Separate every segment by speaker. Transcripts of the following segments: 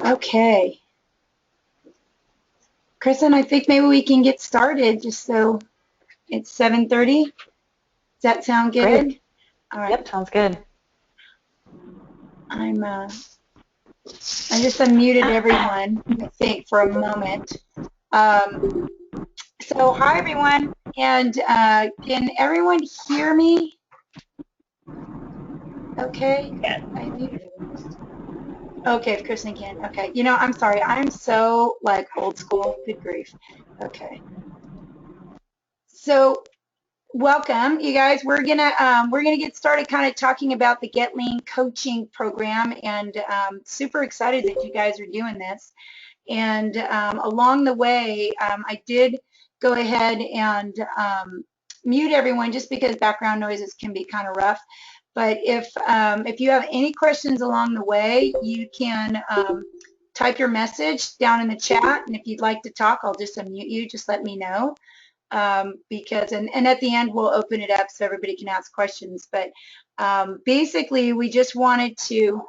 Speaker 1: Okay. Kristen, I think maybe we can get started just so it's 7:30. Does that sound
Speaker 2: Great.
Speaker 1: good? All right.
Speaker 2: Yep, sounds good.
Speaker 1: I'm I just unmuted everyone, I think, for a moment. Um, so hi everyone, and can everyone hear me? Okay. I muted everyone. Okay, if Kristen can. Okay. I'm sorry. I'm so like old school. Good grief. Okay. So welcome, you guys. We're gonna get started, kind of talking about the GetLean coaching program, and super excited that you guys are doing this. And along the way, I did go ahead and mute everyone just because background noises can be kind of rough. But if you have any questions along the way, you can type your message down in the chat, and if you'd like to talk, I'll just unmute you. Just let me know because and at the end we'll open it up so everybody can ask questions. But basically, we just wanted to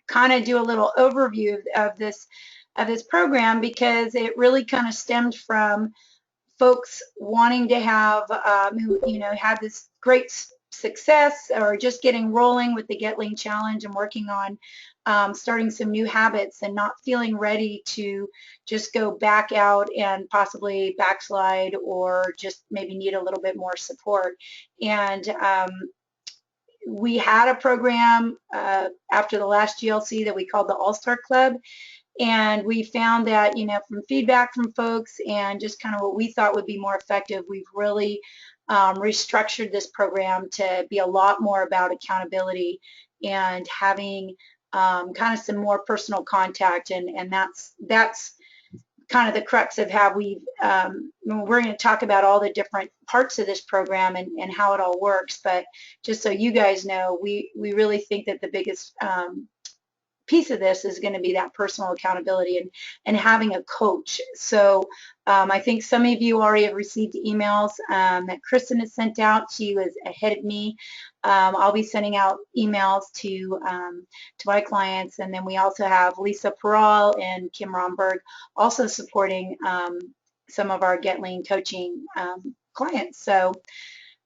Speaker 1: kind of do a little overview of this program because it really kind of stemmed from folks wanting to have who have this great success or just getting rolling with the Get Lean Challenge and working on starting some new habits and not feeling ready to just go back out and possibly backslide or just maybe need a little bit more support. And we had a program after the last GLC that we called the All-Star Club, and we found that, from feedback from folks and just kind of what we thought would be more effective, we've really restructured this program to be a lot more about accountability and having kind of some more personal contact. And that's kind of the crux of how we're going to talk about all the different parts of this program and how it all works. But just so you guys know, we really think that the biggest piece of this is going to be that personal accountability and having a coach. So I think some of you already have received emails that Kristen has sent out. She was ahead of me. I'll be sending out emails to my clients, and then we also have Lisa Peral and Kim Romberg also supporting some of our Get Lean coaching clients. So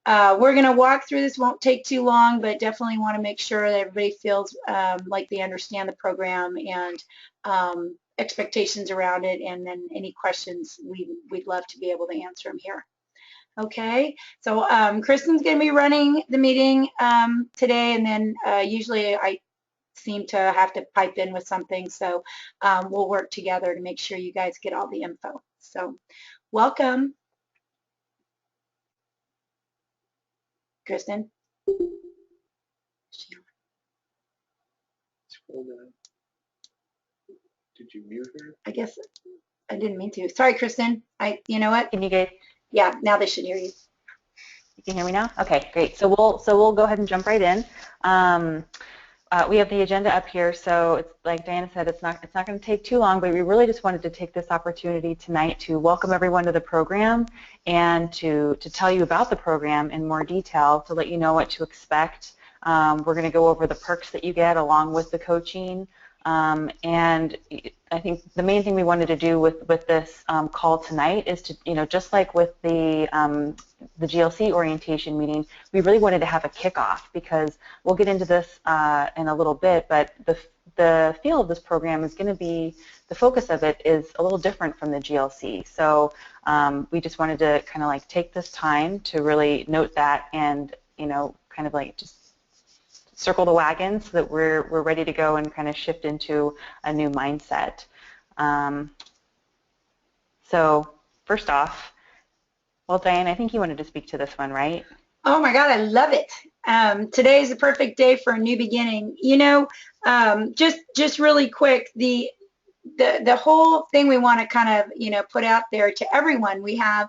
Speaker 1: we're going to walk through this, won't take too long, but definitely want to make sure that everybody feels like they understand the program and expectations around it, and then any questions, we'd love to be able to answer them here. Okay, so Kristen's going to be running the meeting today, and then usually I seem to have to pipe in with something, so we'll work together to make sure you guys get all the info. So welcome, Kristen.
Speaker 3: Did you mute her?
Speaker 1: I guess I didn't mean to. Sorry, Kristen. You know what?
Speaker 2: Can you guys,
Speaker 1: Yeah, now they should hear you.
Speaker 2: you can hear me now? Okay, great. So we'll go ahead and jump right in. We have the agenda up here, so it's like Diana said, it's not going to take too long, but we really just wanted to take this opportunity tonight to welcome everyone to the program and to tell you about the program in more detail, to let you know what to expect. We're going to go over the perks that you get along with the coaching. And I think the main thing we wanted to do with this call tonight is to, just like with the GLC orientation meeting, we really wanted to have a kickoff, because we'll get into this in a little bit, but the feel of this program is going to be, the focus of it is a little different from the GLC. So we just wanted to kind of like take this time to really note that and, kind of like just circle the wagon so that we're ready to go and kind of shift into a new mindset. So first off, well, Diane, I think you wanted to speak to this one, right?
Speaker 1: Oh my God, I love it. Today is a perfect day for a new beginning. Just really quick, the whole thing we want to kind of, put out there to everyone. We have,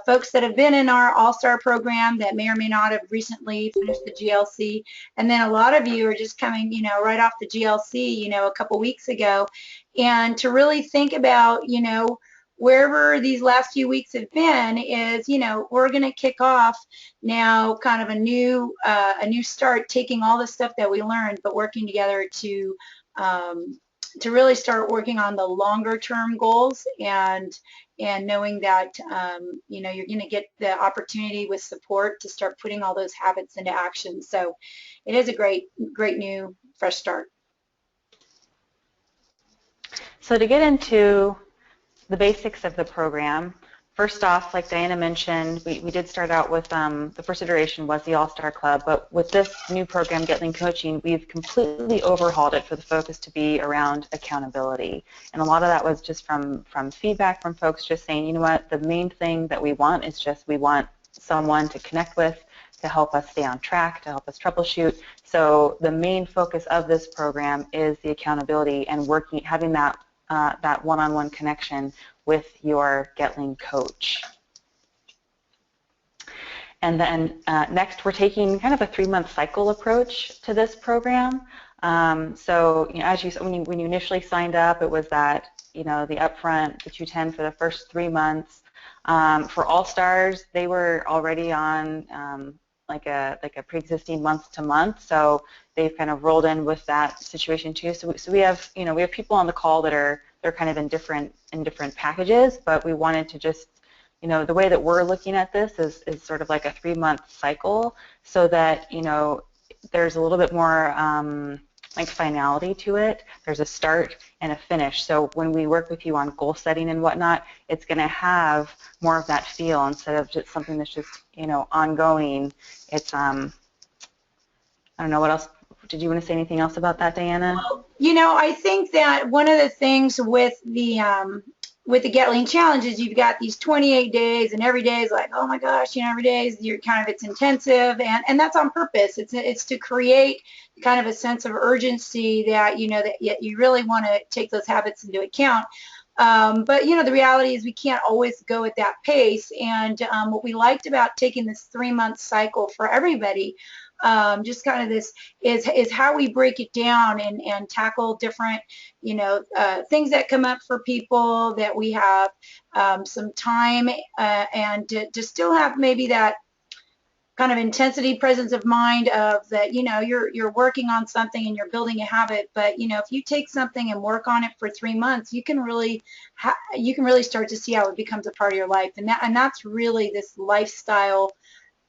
Speaker 1: folks that have been in our All-Star program that may or may not have recently finished the GLC. And then a lot of you are just coming, right off the GLC, a couple weeks ago. And to really think about, wherever these last few weeks have been is, we're going to kick off now kind of a new start, taking all the stuff that we learned, but working together to to really start working on the longer term goals, and knowing that you know, you're going to get the opportunity with support to start putting all those habits into action. So it is a great new fresh start.
Speaker 2: So to get into the basics of the program, first off, like Diana mentioned, we did start out with the first iteration was the All-Star Club, but with this new program, GetLean Coaching, we've completely overhauled it for the focus to be around accountability. And a lot of that was just from feedback from folks just saying, you know what, the main thing that we want is just we want someone to connect with, to help us stay on track, to help us troubleshoot. So the main focus of this program is the accountability and having that that one-on-one connection with your GetLean coach. And then next, we're taking kind of a 3-month cycle approach to this program. So, you know, as you when you initially signed up, it was that, you know, the upfront, the 210 for the first 3 months. For All Stars, they were already on like a pre-existing month-to-month, so they've kind of rolled in with that situation too. So we have, you know, we have people on the call that they're kind of in different packages, but we wanted to just, you know, the way that we're looking at this is sort of like a 3-month cycle, so that, you know, there's a little bit more like finality to it. There's a start and a finish. So when we work with you on goal setting and whatnot, it's going to have more of that feel instead of just something that's just, you know, ongoing. It's I don't know what else. Did you want to say anything else about that, Diana?
Speaker 1: Well, you know, I think that one of the things with the GetLean challenge is you've got these 28 days, and every day is like, oh my gosh, you know, every day is you're kind of, it's intensive, and that's on purpose. It's to create kind of a sense of urgency that, you know, that you really want to take those habits into account. But you know, the reality is we can't always go at that pace. And what we liked about taking this 3-month cycle for everybody, just kind of this is how we break it down and tackle different, you know, things that come up for people, that we have some time and to still have maybe that kind of intensity, presence of mind of that, you know, you're working on something and you're building a habit, but you know, if you take something and work on it for 3 months, you can really start to see how it becomes a part of your life. And that's really this lifestyle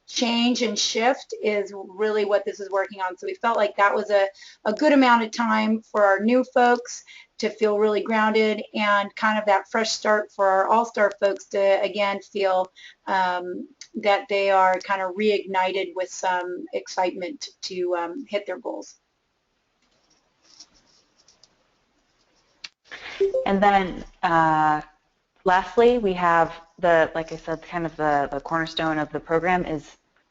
Speaker 1: change and shift is really what this is working on. So we felt like that was a good amount of time for our new folks to feel really grounded, and kind of that fresh start for our all-star folks to again feel that they are kind of reignited with some excitement to hit their goals.
Speaker 2: And then lastly, we have like I said, kind of the cornerstone of the program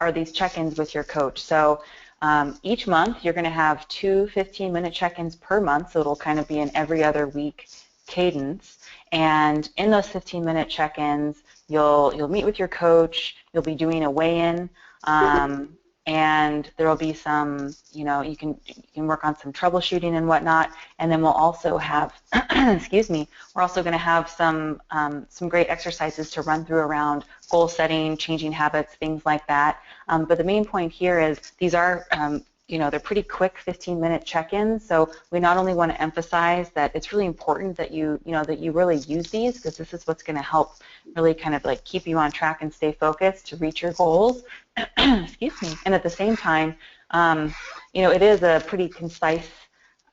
Speaker 2: are these check-ins with your coach. So each month you're going to have 2 15-minute check-ins per month, so it'll kind of be an every other week cadence. And in those 15-minute check-ins, you'll meet with your coach. You'll be doing a weigh-in. And there will be some, you know, you can work on some troubleshooting and whatnot, and then we'll also have, excuse me, we're also going to have some great exercises to run through around goal setting, changing habits, things like that. But the main point here is these are, you know, they're pretty quick 15-minute check-ins. So we not only want to emphasize that it's really important that you really use these, because this is what's going to help really kind of like keep you on track and stay focused to reach your goals. Excuse me. And at the same time, you know, it is a pretty concise.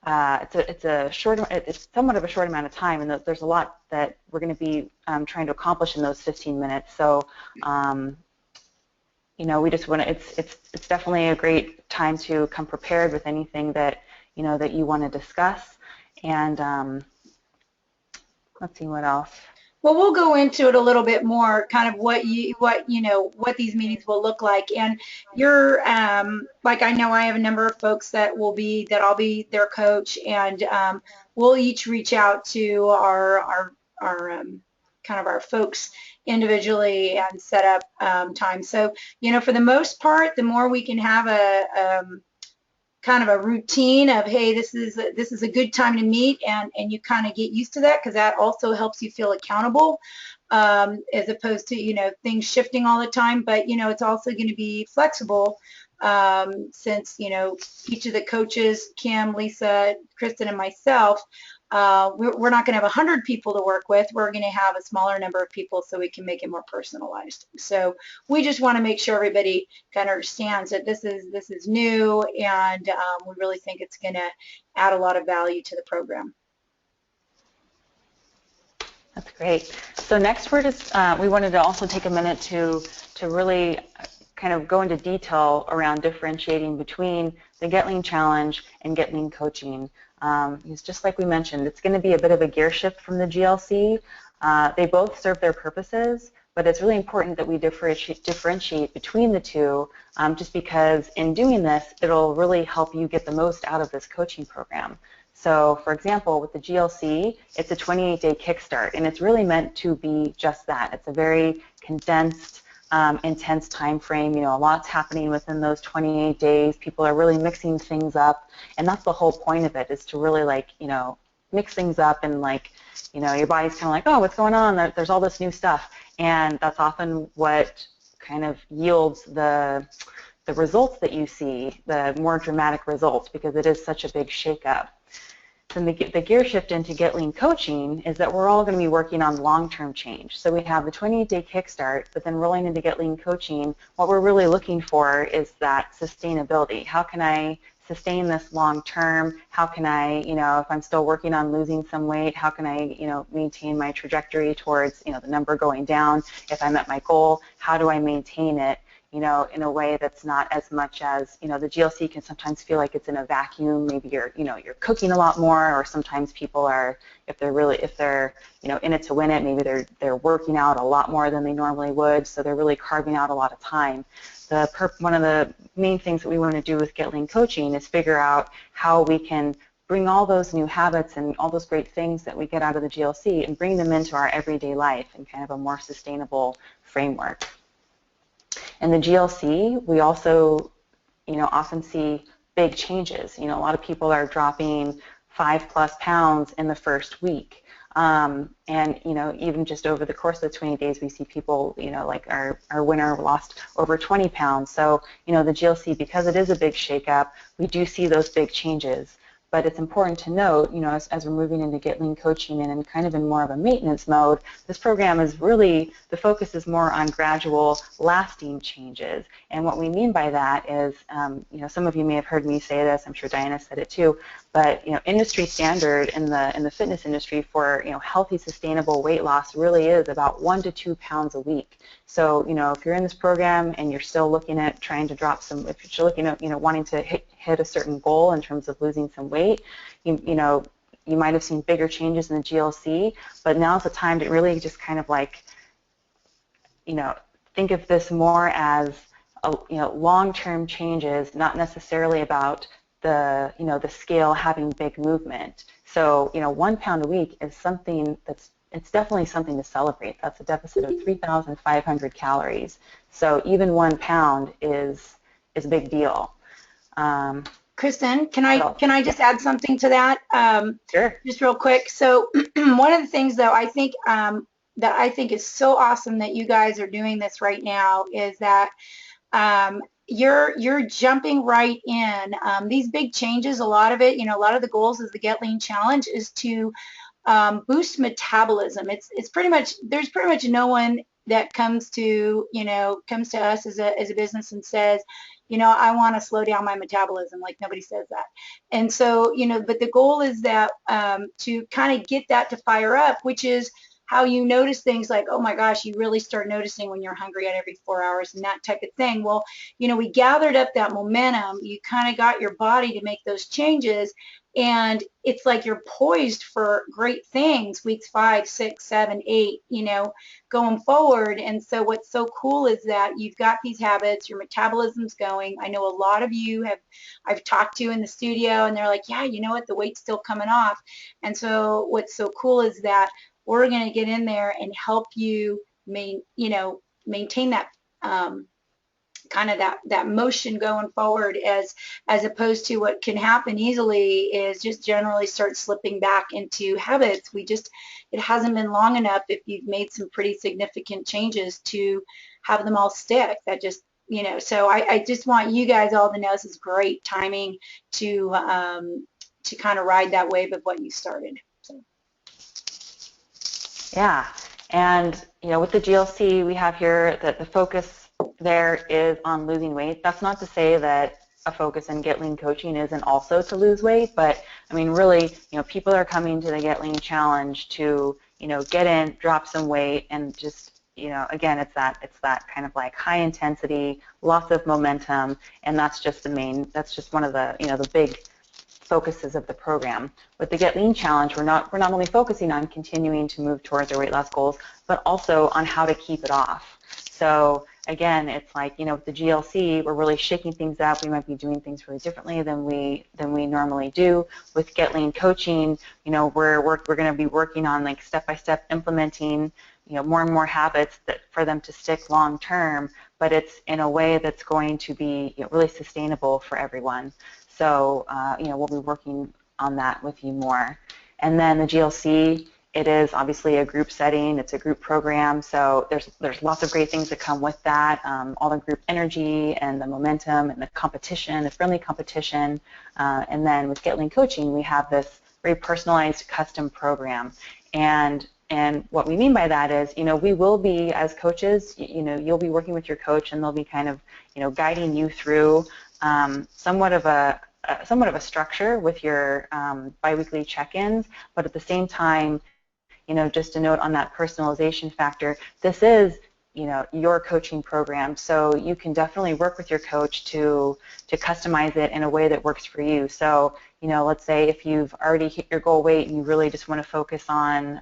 Speaker 2: It's somewhat of a short amount of time, and there's a lot that we're going to be trying to accomplish in those 15 minutes. So, you know, we just want to. It's definitely a great time to come prepared with anything that that you want to discuss. And let's see what else.
Speaker 1: Well, we'll go into it a little bit more, kind of what these meetings will look like. And you're like, I know I have a number of folks that I'll be their coach, and we'll each reach out to our kind of our folks individually and set up time. So, you know, for the most part, the more we can have a kind of a routine of, hey, this is a good time to meet, and you kind of get used to that, because that also helps you feel accountable, as opposed to, you know, things shifting all the time. But, you know, it's also going to be flexible, since, you know, each of the coaches, Kim, Lisa, Kristen, and myself, we're not going to have 100 people to work with. We're going to have a smaller number of people so we can make it more personalized. So we just want to make sure everybody kind of understands that this is new, and we really think it's going to add a lot of value to the program.
Speaker 2: That's great. So next we wanted to also take a minute to really kind of go into detail around differentiating between the GetLean Challenge and GetLean Coaching. Because just like we mentioned, it's going to be a bit of a gear shift from the GLC. They both serve their purposes, but it's really important that we differentiate between the two, just because in doing this, it'll really help you get the most out of this coaching program. So, for example, with the GLC, it's a 28-day kickstart, and it's really meant to be just that. It's a very condensed, intense time frame. You know, a lot's happening within those 28 days. People are really mixing things up, and that's the whole point of it, is to really, like, you know, mix things up, and, like, you know, your body's kind of like, oh, what's going on? There's all this new stuff, and that's often what kind of yields the results that you see, the more dramatic results, because it is such a big shakeup. And the gear shift into GetLean Coaching is that we're all going to be working on long-term change. So we have the 28-day kickstart, but then rolling into GetLean Coaching, what we're really looking for is that sustainability. How can I sustain this long-term? How can I, you know, if I'm still working on losing some weight, how can I, you know, maintain my trajectory towards, you know, the number going down? If I'm at my goal, how do I maintain it, you know, in a way that's not as much as, you know, the GLC can sometimes feel like it's in a vacuum. Maybe you're, you know, you're cooking a lot more, or sometimes people are, if they're, you know, in it to win it, maybe they're working out a lot more than they normally would, so they're really carving out a lot of time. One of the main things that we want to do with GetLean Coaching is figure out how we can bring all those new habits and all those great things that we get out of the GLC and bring them into our everyday life in kind of a more sustainable framework. In the GLC, we also, you know, often see big changes. You know, a lot of people are dropping 5+ pounds in the first week. And, you know, even just over the course of the 20 days, we see people, you know, like our winner lost over 20 pounds. So, you know, the GLC, because it is a big shakeup, we do see those big changes. But it's important to note, you know, as we're moving into GetLean Coaching and kind of in more of a maintenance mode, this program is really, the focus is more on gradual, lasting changes. And what we mean by that is, you know, some of you may have heard me say this, I'm sure Diana said it too, but, you know, industry standard in the fitness industry for, you know, healthy, sustainable weight loss really is about 1 to 2 pounds a week. So, you know, if you're in this program and you're still looking at trying to drop some, if you're looking at, you know, wanting to hit a certain goal in terms of losing some weight, you know, you might have seen bigger changes in the GLC, but now's the time to really just kind of like, you know, think of this more as, you know, long-term changes, not necessarily about the, you know, the scale having big movement. So, you know, 1 pound a week is something it's definitely something to celebrate. That's a deficit of 3,500 calories. So even 1 pound is a big deal.
Speaker 1: Kristen, can I just add something to that?
Speaker 2: Sure.
Speaker 1: Just real quick. So one of the things, though, I think that I think is so awesome that you guys are doing this right now is that you're jumping right in. These big changes, a lot of it, you know, a lot of the goals of the Get Lean Challenge is to boost metabolism. It's pretty much, there's pretty much no one that comes to us as a business and says, you know, I want to slow down my metabolism. Like, nobody says that. And so, you know, but the goal is that to kind of get that to fire up, which is how you notice things like, oh my gosh, you really start noticing when you're hungry at every 4 hours and that type of thing. Well, you know, we gathered up that momentum. You kind of got your body to make those changes, and it's like you're poised for great things weeks 5, 6, 7, 8, you know, going forward. And so what's so cool is that you've got these habits, your metabolism's going. I know a lot of you I've talked to in the studio, and they're like, yeah, you know what, the weight's still coming off. And so what's so cool is that we're going to get in there and help you maintain that kind of that motion going forward, as opposed to what can happen easily is just generally start slipping back into habits. It hasn't been long enough, if you've made some pretty significant changes, to have them all stick. That just, you know, so I just want you guys all to know this is great timing to kind of ride that wave of what you started.
Speaker 2: Yeah, and with the GLC, we have here that the focus there is on losing weight. That's not to say that a focus in Get Lean coaching isn't also to lose weight, but I mean, really, people are coming to the Get Lean challenge to, get in, drop some weight, and just, again, it's that kind of like high intensity, lots of momentum, and that's just one of the, the big focuses of the program. With the Get Lean Challenge, we're not only focusing on continuing to move towards our weight loss goals, but also on how to keep it off. So again, it's like, with the GLC, we're really shaking things up. We might be doing things really differently than we normally do. With Get Lean coaching, we're going to be working on like step-by-step implementing, more and more habits that for them to stick long term, but it's in a way that's going to be really sustainable for everyone. So, we'll be working on that with you more. And then the GLC, it is obviously a group setting. It's a group program, so there's lots of great things that come with that. All the group energy and the momentum and the competition, the friendly competition. And then with Get Lean Coaching, we have this very personalized custom program. And what we mean by that is, we will be, as coaches, you'll be working with your coach, and they'll be kind of, guiding you through somewhat of a structure with your biweekly check-ins, but at the same time, just a note on that personalization factor, this is, your coaching program, so you can definitely work with your coach to customize it in a way that works for you. So, let's say if you've already hit your goal weight and you really just want to focus on,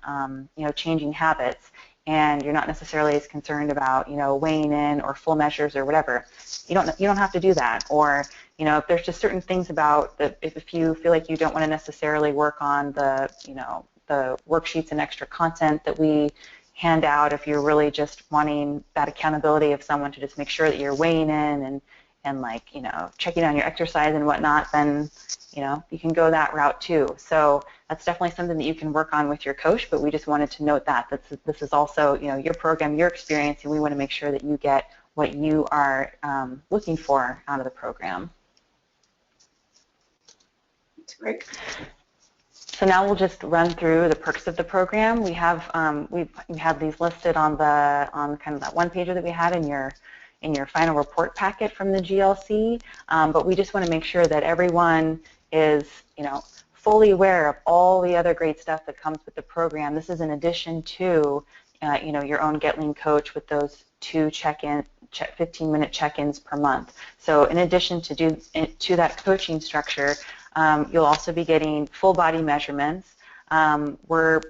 Speaker 2: changing habits, and you're not necessarily as concerned about, weighing in or full measures or whatever, you don't have to do that. Or, if there's just certain things about if you feel like you don't want to necessarily work on the, the worksheets and extra content that we hand out, if you're really just wanting that accountability of someone to just make sure that you're weighing in and like, checking on your exercise and whatnot, then, you can go that route too. So that's definitely something that you can work on with your coach, but we just wanted to note that this is also, your program, your experience, and we want to make sure that you get what you are looking for out of the program.
Speaker 1: That's great.
Speaker 2: So now we'll just run through the perks of the program. We have we have these listed on kind of that one pager that we had in your final report packet from the GLC, but we just want to make sure that everyone is fully aware of all the other great stuff that comes with the program. This is in addition to your own Get Lean coach with those 2 15-minute check-ins per month. So in addition to that coaching structure, you'll also be getting full body measurements. We're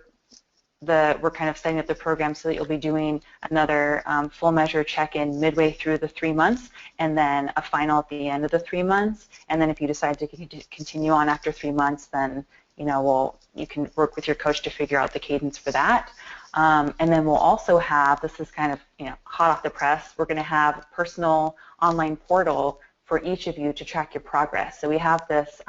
Speaker 2: kind of setting up the program so that you'll be doing another full measure check-in midway through the 3 months, and then a final at the end of the 3 months. And then if you decide to continue on after 3 months, then you can work with your coach to figure out the cadence for that. And then we'll also have, this is kind of hot off the press, we're going to have a personal online portal for each of you to track your progress. So we have this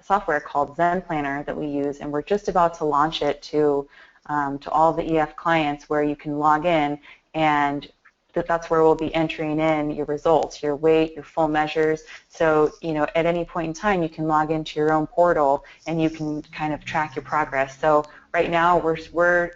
Speaker 2: software called Zen Planner that we use, and we're just about to launch it to all the EF clients, where you can log in, and that's where we'll be entering in your results, your weight, your full measures. So at any point in time, you can log into your own portal and you can kind of track your progress. So right now we're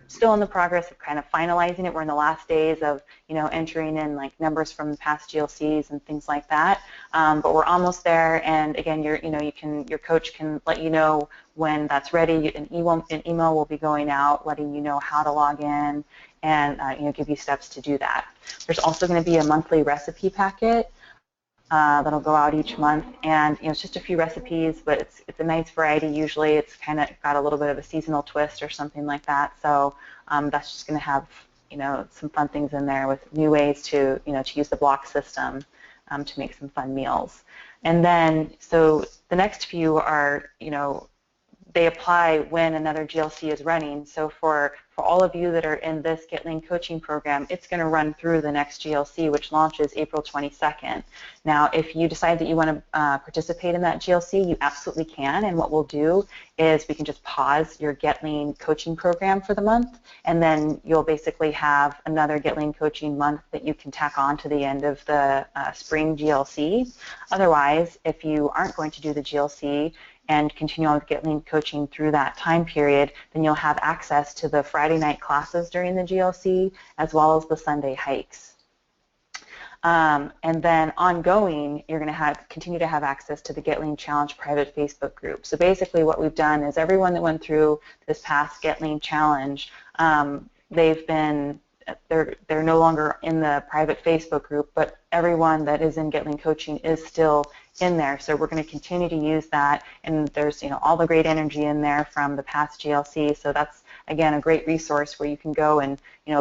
Speaker 2: still in the progress of kind of finalizing it. We're in the last days of entering in like numbers from the past GLCs and things like that. But we're almost there. And again, your coach can let you know when that's ready. An email will be going out letting you know how to log in and give you steps to do that. There's also going to be a monthly recipe packet that'll go out each month, and it's just a few recipes, but it's a nice variety. Usually it's kind of got a little bit of a seasonal twist or something like that. So that's just going to have some fun things in there with new ways to to use the block system to make some fun meals. And then so the next few are they apply when another GLC is running. So for for all of you that are in this GetLean coaching program, it's going to run through the next GLC, which launches April 22nd. Now, if you decide that you want to participate in that GLC, you absolutely can, and what we'll do is we can just pause your GetLean coaching program for the month, and then you'll basically have another GetLean coaching month that you can tack on to the end of the spring GLC. Otherwise, if you aren't going to do the GLC and continue on with GetLean coaching through that time period, then you'll have access to the Friday night classes during the GLC as well as the Sunday hikes. And then ongoing, you're going to continue to have access to the GetLean Challenge private Facebook group. So basically what we've done is everyone that went through this past GetLean Challenge, they're no longer in the private Facebook group, but everyone that is in GetLean coaching is still in there. So we're going to continue to use that, and there's all the great energy in there from the past GLC. So that's again a great resource where you can go and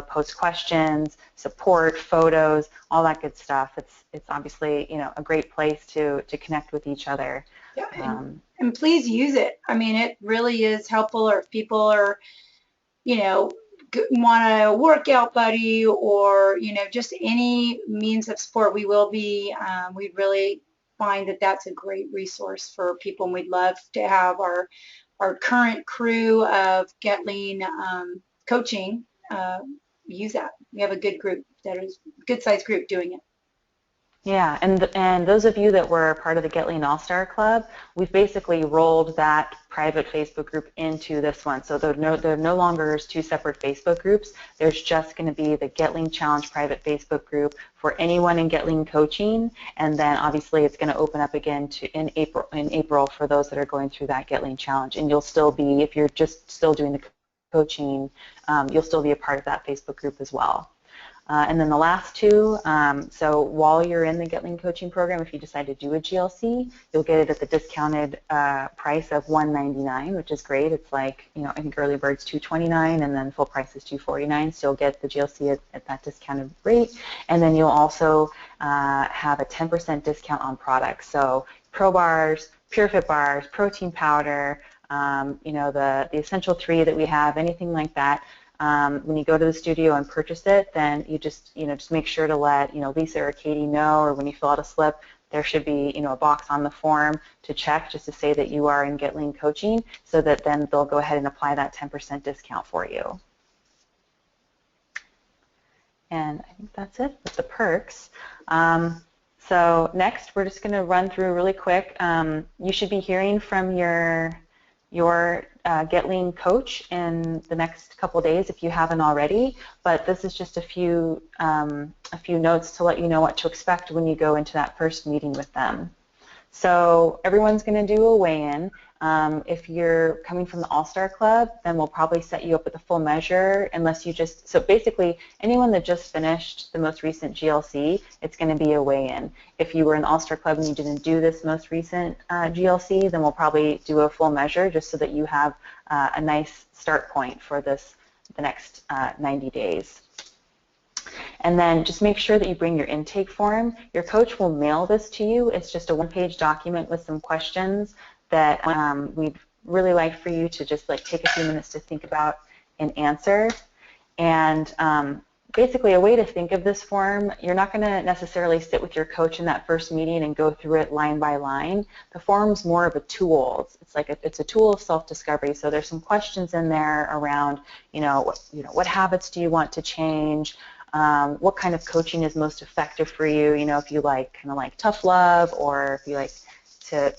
Speaker 2: post questions, support, photos, all that good stuff. It's obviously a great place to connect with each other.
Speaker 1: Yeah, and please use it. I mean, it really is helpful. Or if people are want a workout buddy, or just any means of support, we'd really find that that's a great resource for people, and we'd love to have our current crew of GetLean coaching use that. We have a good group, that is a good sized group doing it.
Speaker 2: Yeah, and those of you that were part of the GetLean All-Star Club, we've basically rolled that private Facebook group into this one. So there no longer is two separate Facebook groups. There's just going to be the GetLean Challenge private Facebook group for anyone in GetLean coaching, and then obviously it's going to open up again in April for those that are going through that GetLean Challenge. And you'll still be, if you're just still doing the coaching, you'll still be a part of that Facebook group as well. And then the last two, so while you're in the GetLean coaching program, if you decide to do a GLC, you'll get it at the discounted price of $199, which is great. It's like, I think early bird's $229, and then full price is $249. So you'll get the GLC at that discounted rate. And then you'll also have a 10% discount on products. So Pro Bars, PureFit bars, protein powder, the Essential 3 that we have, anything like that. When you go to the studio and purchase it, then you just make sure to let Lisa or Katie know, or when you fill out a slip, there should be a box on the form to check just to say that you are in GetLean coaching, so that then they'll go ahead and apply that 10% discount for you. And I think that's it with the perks. So next, we're just going to run through really quick. You should be hearing from your GetLean coach in the next couple days if you haven't already, but this is just a few notes to let you know what to expect when you go into that first meeting with them. So everyone's going to do a weigh-in. If you're coming from the All-Star Club, then we'll probably set you up with a full measure, unless you so basically anyone that just finished the most recent GLC, it's going to be a weigh-in. If you were in the All-Star Club and you didn't do this most recent GLC, then we'll probably do a full measure just so that you have a nice start point for the next 90 days. And then just make sure that you bring your intake form. Your coach will mail this to you. It's just a one-page document with some questions that we'd really like for you to just take a few minutes to think about and answer. And basically a way to think of this form, you're not going to necessarily sit with your coach in that first meeting and go through it line by line. The form's more of a tool. It's a tool of self-discovery. So there's some questions in there around, what habits do you want to change? What kind of coaching is most effective for you? If you like tough love, or if you like to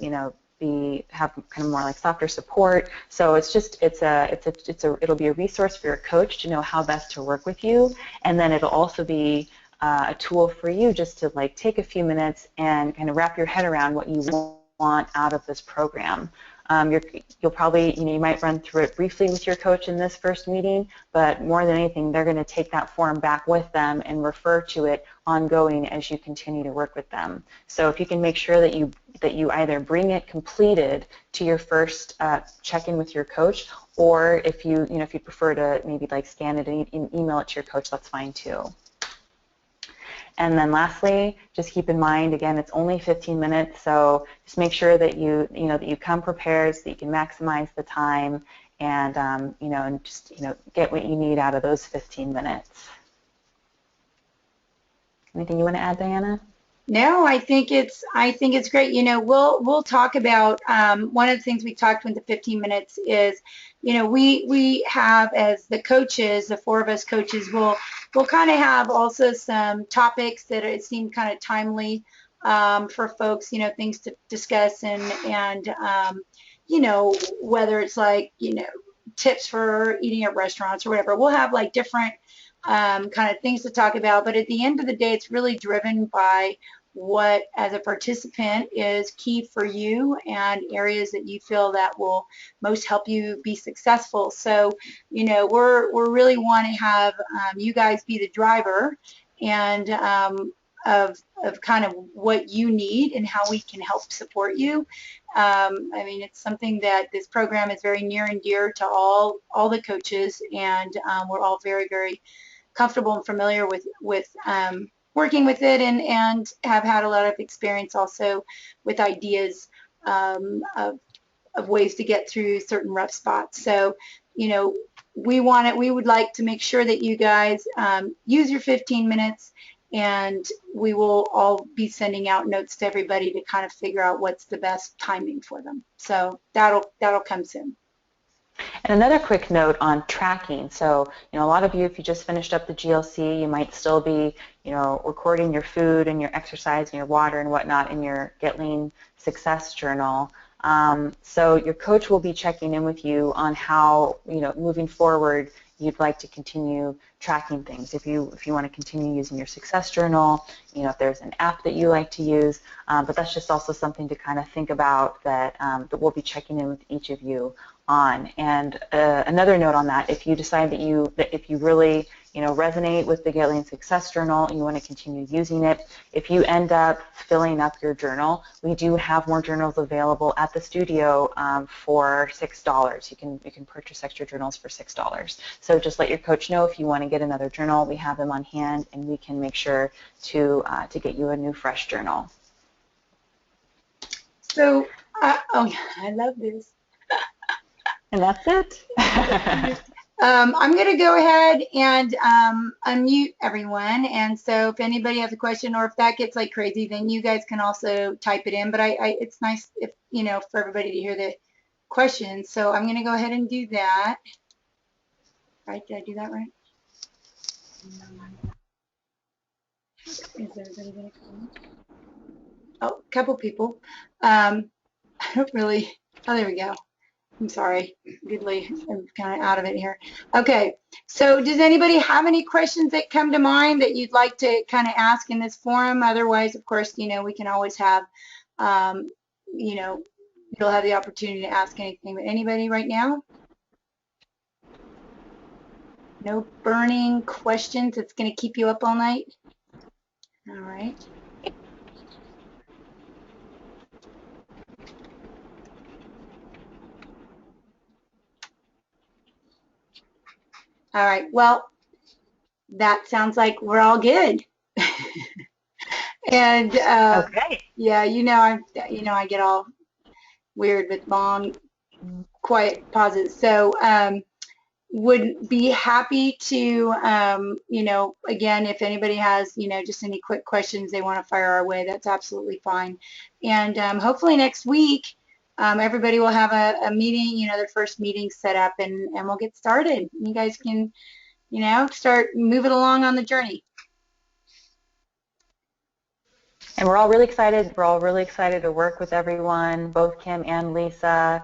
Speaker 2: have kind of more like softer support. So it'll be a resource for your coach to know how best to work with you, and then it'll also be a tool for you just to take a few minutes and kind of wrap your head around what you want out of this program. You'll probably, you might run through it briefly with your coach in this first meeting, but more than anything, they're going to take that form back with them and refer to it ongoing as you continue to work with them. So if you can make sure that you either bring it completed to your first check-in with your coach, or if you prefer to maybe scan it and email it to your coach, that's fine too. And then lastly, just keep in mind, again, it's only 15 minutes, so just make sure that that you come prepared so that you can maximize the time and, and just, get what you need out of those 15 minutes. Anything you want to add, Diana?
Speaker 1: No, I think it's great. We'll talk about one of the things we talked with the 15 minutes is, we have as the coaches, the four of us coaches, we'll kind of have also some topics that seem kind of timely for folks, things to discuss and whether it's like, tips for eating at restaurants or whatever. We'll have like different kind of things to talk about, but at the end of the day, it's really driven by what as a participant is key for you and areas that you feel that will most help you be successful. So, we're really want to have you guys be the driver and of kind of what you need and how we can help support you. I mean, it's something that this program is very near and dear to all the coaches, and we're all very, very comfortable and familiar with working with it and have had a lot of experience also with ideas of ways to get through certain rough spots. So, we would like to make sure that you guys use your 15 minutes, and we will all be sending out notes to everybody to kind of figure out what's the best timing for them. So that'll come soon.
Speaker 2: And another quick note on tracking. So, a lot of you, if you just finished up the GLC, you might still be, recording your food and your exercise and your water and whatnot in your GetLean Success Journal. So your coach will be checking in with you on how, moving forward, you'd like to continue tracking things. If you want to continue using your Success Journal, if there's an app that you like to use, but that's just also something to kind of think about that we'll be checking in with each of you on. And another note on that, if you decide that if you really resonate with the GetLean Success Journal and you want to continue using it, if you end up filling up your journal, we do have more journals available at the studio for $6. You can purchase extra journals for $6. So just let your coach know if you want to get another journal. We have them on hand, and we can make sure to get you a new fresh journal.
Speaker 1: So, I love this.
Speaker 2: And that's it.
Speaker 1: I'm going to go ahead and unmute everyone. And so if anybody has a question or if that gets like crazy, then you guys can also type it in. But it's nice if, for everybody to hear the questions. So I'm going to go ahead and do that. Right? Did I do that right? Is everybody going to come? Oh, a couple people. I don't really. Oh, there we go. I'm sorry, goodly, I'm kind of out of it here. Okay, so does anybody have any questions that come to mind that you'd like to kind of ask in this forum? Otherwise, of course, we can always have, you'll have the opportunity to ask anything. But anybody right now? No burning questions that's going to keep you up all night? All right. All right, well, that sounds like we're all good. And
Speaker 2: Okay.
Speaker 1: yeah, I get all weird with long, quiet pauses. So would be happy to, again, if anybody has, just any quick questions they want to fire our way, that's absolutely fine. And hopefully next week, everybody will have a meeting, their first meeting set up, and we'll get started. You guys can, start moving along on the journey.
Speaker 2: And we're all really excited. We're all really excited to work with everyone, both Kim and Lisa.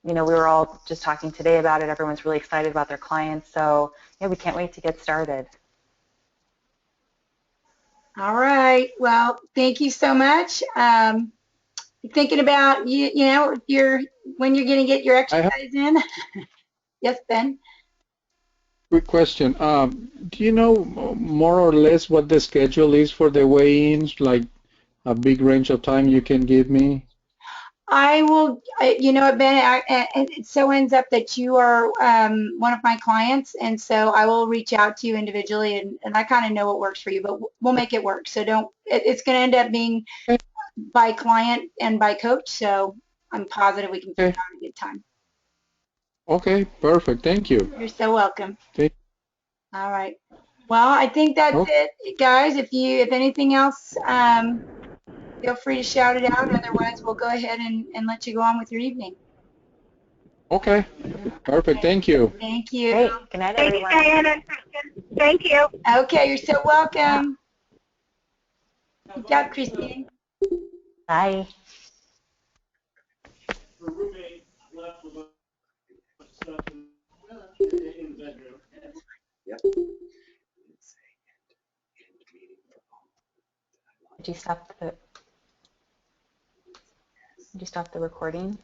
Speaker 2: We were all just talking today about it. Everyone's really excited about their clients. So, yeah, we can't wait to get started.
Speaker 1: All right. Well, thank you so much. Thinking about, when you're going to get your exercise in. Yes, Ben?
Speaker 3: Quick question. Do you know more or less what the schedule is for the weigh-ins, like a big range of time you can give me?
Speaker 1: I will, you know, Ben, it so ends up that you are one of my clients, and so I will reach out to you individually, and I kind of know what works for you, but we'll make it work. So don't, it's going to end up being by client and by coach, so I'm positive we can figure
Speaker 3: Okay.
Speaker 1: out a good time.
Speaker 3: Okay. Perfect. Thank you.
Speaker 1: You're so welcome.
Speaker 3: Thank
Speaker 1: All right. Well, I think that's
Speaker 3: Okay.
Speaker 1: it, guys. If anything else, feel free to shout it out. Otherwise, we'll go ahead and let you go on with your evening.
Speaker 3: Okay. Perfect. Thank you.
Speaker 1: Thank you.
Speaker 2: Great. Good night,
Speaker 4: Thanks,
Speaker 2: everyone.
Speaker 4: Diana and Kristen. Thank you.
Speaker 1: Okay, you're so welcome. Good job, Christine.
Speaker 2: Bye. Did you stop the recording?